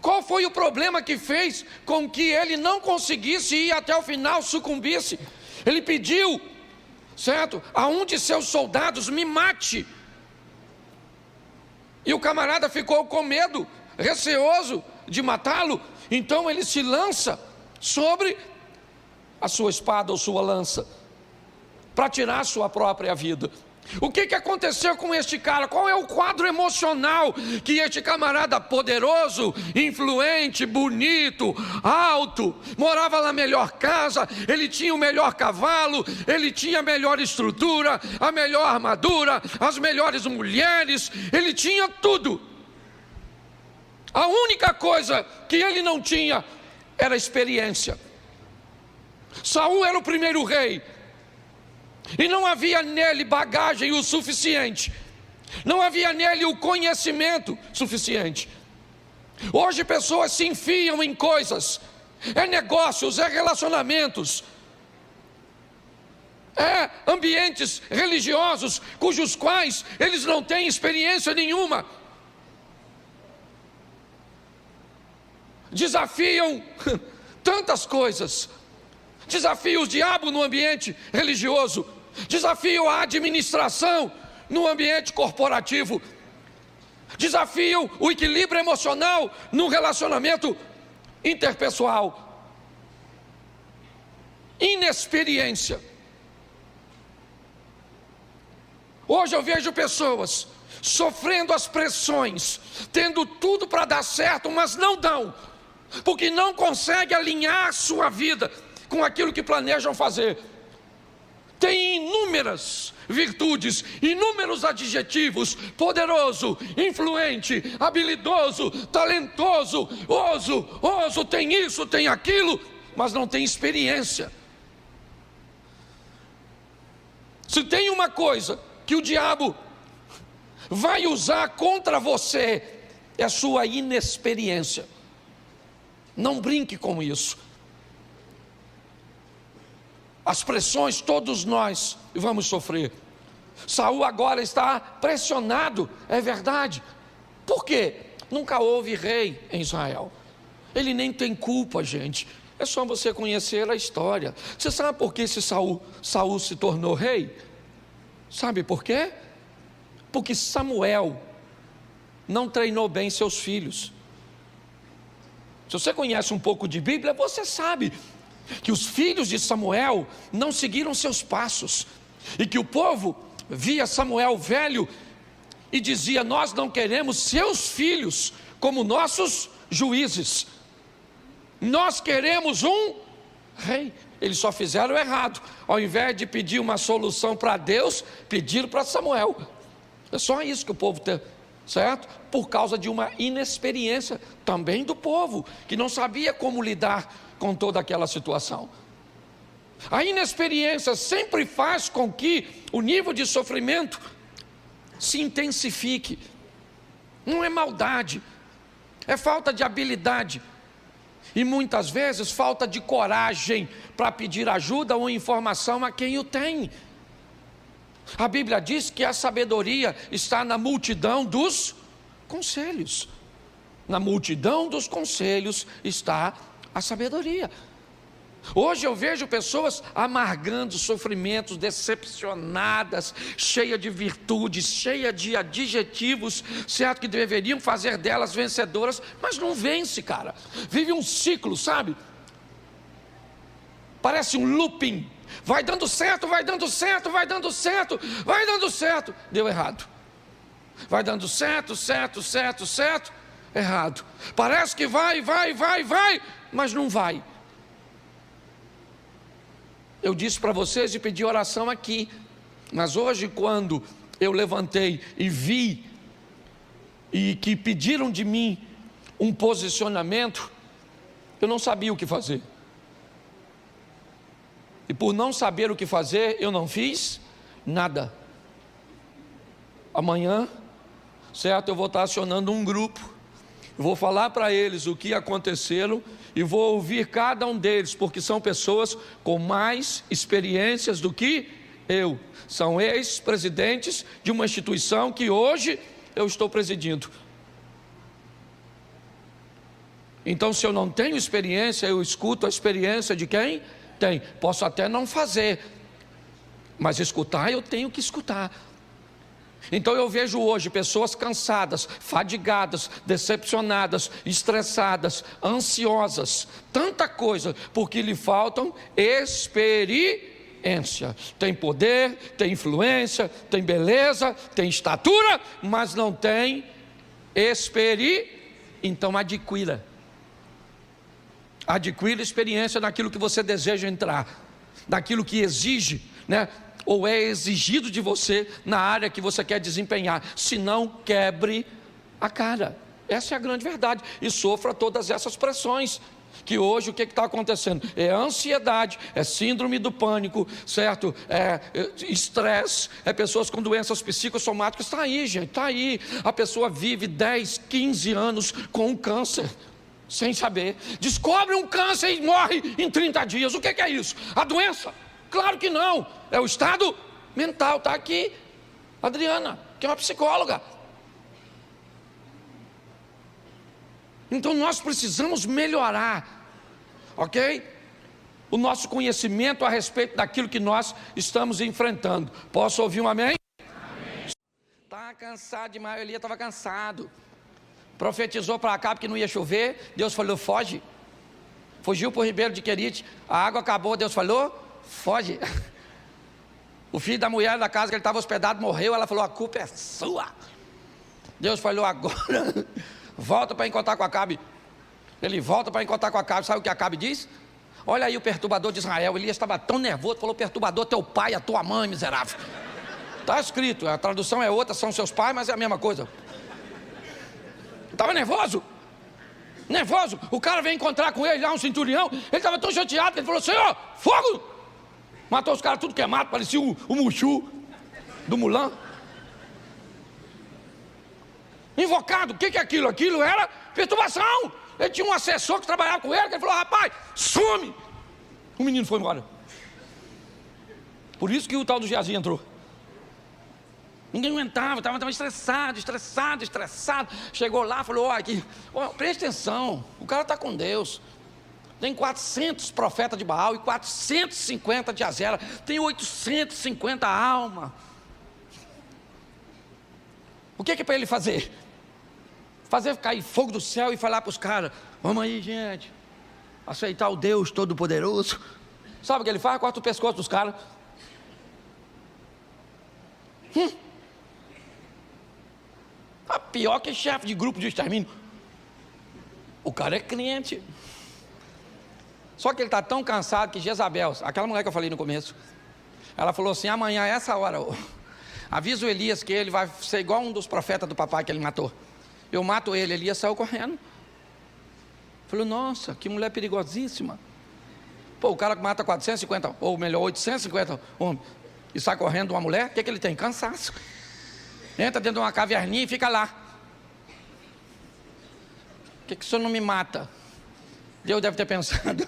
Qual foi o problema que fez com que ele não conseguisse ir até o final, sucumbisse? Ele pediu, certo, a um de seus soldados: me mate. E o camarada ficou com medo, receoso de matá-lo. Então ele se lança sobre a sua espada ou sua lança para tirar a sua própria vida. O que aconteceu com este cara? Qual é o quadro emocional que este camarada poderoso, influente, bonito, alto, morava na melhor casa, ele tinha o melhor cavalo, ele tinha a melhor estrutura, a melhor armadura, as melhores mulheres, ele tinha tudo. A única coisa que ele não tinha era experiência. Saul era o primeiro rei, e não havia nele bagagem o suficiente, não havia nele o conhecimento suficiente. Hoje pessoas se enfiam em coisas, é negócios, é relacionamentos, é ambientes religiosos, cujos quais eles não têm experiência nenhuma. Desafiam tantas coisas, desafia o diabo no ambiente religioso, desafia a administração no ambiente corporativo, desafia o equilíbrio emocional no relacionamento interpessoal. Inexperiência. Hoje eu vejo pessoas sofrendo as pressões, tendo tudo para dar certo, mas não dão, porque não conseguem alinhar sua vida com aquilo que planejam fazer. tem inúmeras virtudes, inúmeros adjetivos: poderoso, influente, habilidoso, talentoso, oso, tem isso, tem aquilo, mas não tem experiência. Se tem uma coisa que o diabo vai usar contra você, é a sua inexperiência. Não brinque com isso. As pressões todos nós vamos sofrer. Saul agora está pressionado, é verdade. Por quê? Nunca houve rei em Israel. Ele nem tem culpa, gente. É só você conhecer a história. Você sabe por que esse Saul se tornou rei? Sabe por quê? Porque Samuel não treinou bem seus filhos. Se você conhece um pouco de Bíblia, você sabe que os filhos de Samuel não seguiram seus passos, e que o povo via Samuel velho e dizia: nós não queremos seus filhos como nossos juízes, nós queremos um rei. Eles só fizeram errado. Ao invés de pedir uma solução para Deus, pediram para Samuel. É só isso que o povo tem, certo? Por causa de uma inexperiência também do povo, que não sabia como lidar com toda aquela situação. A inexperiência sempre faz com que o nível de sofrimento se intensifique. Não é maldade, é falta de habilidade, e muitas vezes falta de coragem para pedir ajuda ou informação a quem o tem. A Bíblia diz que a sabedoria está na multidão dos conselhos. Na multidão dos conselhos está a sabedoria. Hoje eu vejo pessoas amargando sofrimentos, decepcionadas, cheia de virtudes, cheia de adjetivos, certo, que deveriam fazer delas vencedoras, mas não vence, cara. Vive um ciclo, sabe? Parece um looping. Vai dando certo, vai dando certo, vai dando certo, vai dando certo. Deu errado. Vai dando certo, errado. Parece que vai, mas não vai. Eu disse para vocês de pedir oração aqui, mas hoje, quando eu levantei e vi, e que pediram de mim um posicionamento, eu não sabia o que fazer. E por não saber o que fazer, eu não fiz nada. Amanhã, certo, eu vou estar acionando um grupo, vou falar para eles o que aconteceram e vou ouvir cada um deles, porque são pessoas com mais experiências do que eu. São ex-presidentes de uma instituição que hoje eu estou presidindo. Então, se eu não tenho experiência, eu escuto a experiência de quem tem. Posso até não fazer, mas escutar eu tenho que escutar. Então eu vejo hoje pessoas cansadas, fadigadas, decepcionadas, estressadas, ansiosas, tanta coisa, porque lhe faltam experiência. Tem poder, tem influência, tem beleza, tem estatura, mas não tem experiência. Então adquira experiência naquilo que você deseja entrar, naquilo que exige, né? Ou é exigido de você na área que você quer desempenhar. Se não, quebre a cara. Essa é a grande verdade. E sofra todas essas pressões. Que hoje o que está acontecendo? É ansiedade, é síndrome do pânico, certo? É estresse, é pessoas com doenças psicossomáticas. Está aí, gente, está aí. A pessoa vive 10, 15 anos com um câncer, sem saber. Descobre um câncer e morre em 30 dias. O que é isso? A doença? Claro que não, é o estado mental. Está aqui Adriana, que é uma psicóloga. Então nós precisamos melhorar, ok? O nosso conhecimento a respeito daquilo que nós estamos enfrentando. Posso ouvir um amém? Está cansado demais, Elias estava cansado. Profetizou para Acabe que não ia chover, Deus falou: foge. Fugiu para o ribeiro de Querite, a água acabou, Deus falou: foge. O filho da mulher da casa que ele estava hospedado morreu, ela falou: a culpa é sua. Deus falou: agora volta para encontrar com Acabe. Ele volta para encontrar com Acabe. Sabe o que Acabe diz? Olha aí o perturbador de Israel. Elias estava tão nervoso, falou: perturbador, teu pai, a tua mãe, miserável. Está escrito, a tradução é outra, são seus pais, mas é a mesma coisa. Estava nervoso. Nervoso. O cara veio encontrar com ele lá, um centurião. Ele estava tão chateado que ele falou: Senhor, fogo! Matou os caras tudo queimado, parecia o Mushu do Mulan. Invocado. O que é aquilo? Aquilo era perturbação. Ele tinha um assessor que trabalhava com ele, que ele falou: rapaz, some! O menino foi embora. Por isso que o tal do Geazi entrou. Ninguém aguentava, estava estressado. Chegou lá, falou: aqui, presta atenção, o cara está com Deus. Tem 400 profetas de Baal e 450 de Azera. Tem 850 almas. O que é para ele fazer? Fazer cair fogo do céu e falar para os caras: vamos aí, gente, aceitar o Deus Todo-Poderoso. Sabe o que ele faz? Corta o pescoço dos caras. Tá pior que chefe de grupo de extermínio. O cara é crente. Só que ele está tão cansado que Jezabel, aquela mulher que eu falei no começo, ela falou assim: amanhã, essa hora, avisa o Elias que ele vai ser igual um dos profetas do papai que ele matou. Eu mato ele. Elias saiu correndo. Falou: nossa, que mulher perigosíssima. Pô, o cara que mata 450, ou melhor, 850 homens, e sai correndo uma mulher, o que ele tem? Cansaço. Entra dentro de uma caverninha e fica lá. Por que o senhor não me mata? Deus deve ter pensado: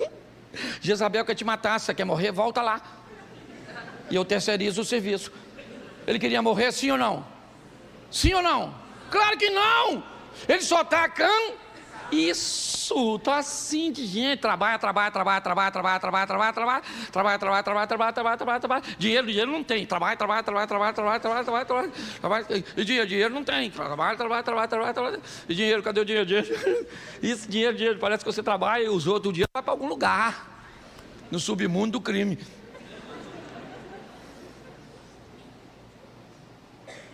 Jezabel quer te matar, você quer morrer? Volta lá. E eu terceirizo o serviço. Ele queria morrer, sim ou não? Sim ou não? Claro que não! Ele só está Isso, tá assim de gente. Trabalha. Dinheiro não tem. Trabalha. E dinheiro não tem. Trabalha. E dinheiro, cadê o dinheiro? Isso, dinheiro. Parece que você trabalha e os outros dias vai para algum lugar. No submundo do crime.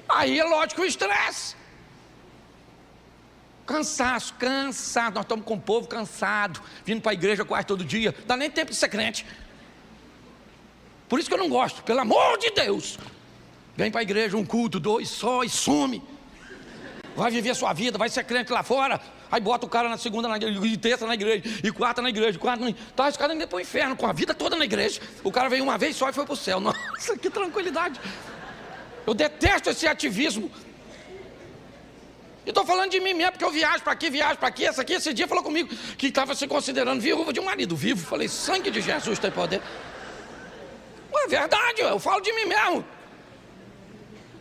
Aí é lógico o estresse. Cansaço. Nós estamos com o povo cansado, vindo para a igreja quase todo dia. Não dá nem tempo de ser crente. Por isso que eu não gosto, pelo amor de Deus. Vem para a igreja, um culto, 2 só e some. Vai viver a sua vida, vai ser crente lá fora. Aí bota o cara na segunda na igreja, e terça na igreja, e quarta na igreja, Tá, esse cara indo para o inferno, com a vida toda na igreja. O cara veio uma vez só e foi para o céu. Nossa, que tranquilidade. Eu detesto esse ativismo. E estou falando de mim mesmo, porque eu viajo para aqui, esse dia falou comigo que estava se considerando viúva de um marido vivo. Falei: sangue de Jesus tem poder. É verdade, eu falo de mim mesmo.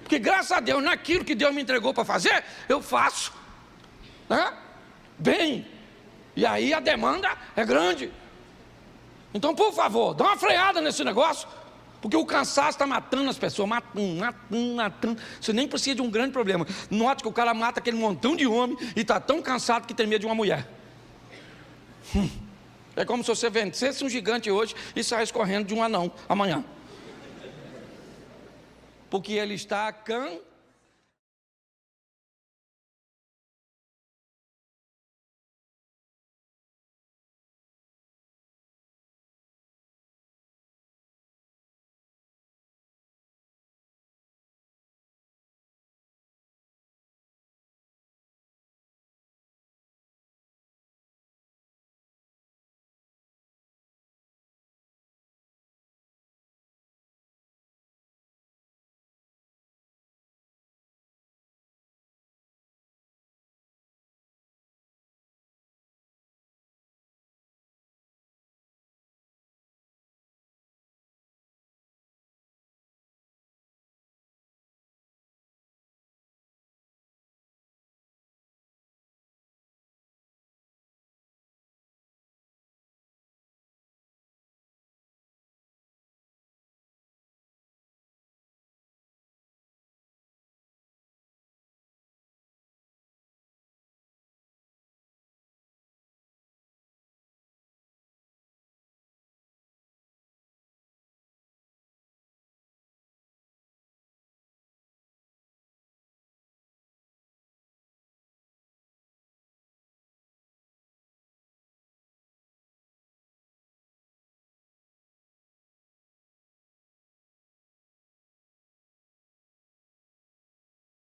Porque graças a Deus, naquilo que Deus me entregou para fazer, eu faço, né? Bem. E aí a demanda é grande. Então, por favor, dá uma freada nesse negócio. Porque o cansaço está matando as pessoas, matando. Você nem precisa de um grande problema. Note que o cara mata aquele montão de homem e está tão cansado que tem medo de uma mulher. É como se você vencesse um gigante hoje e saísse correndo de um anão amanhã. Porque ele está cansado.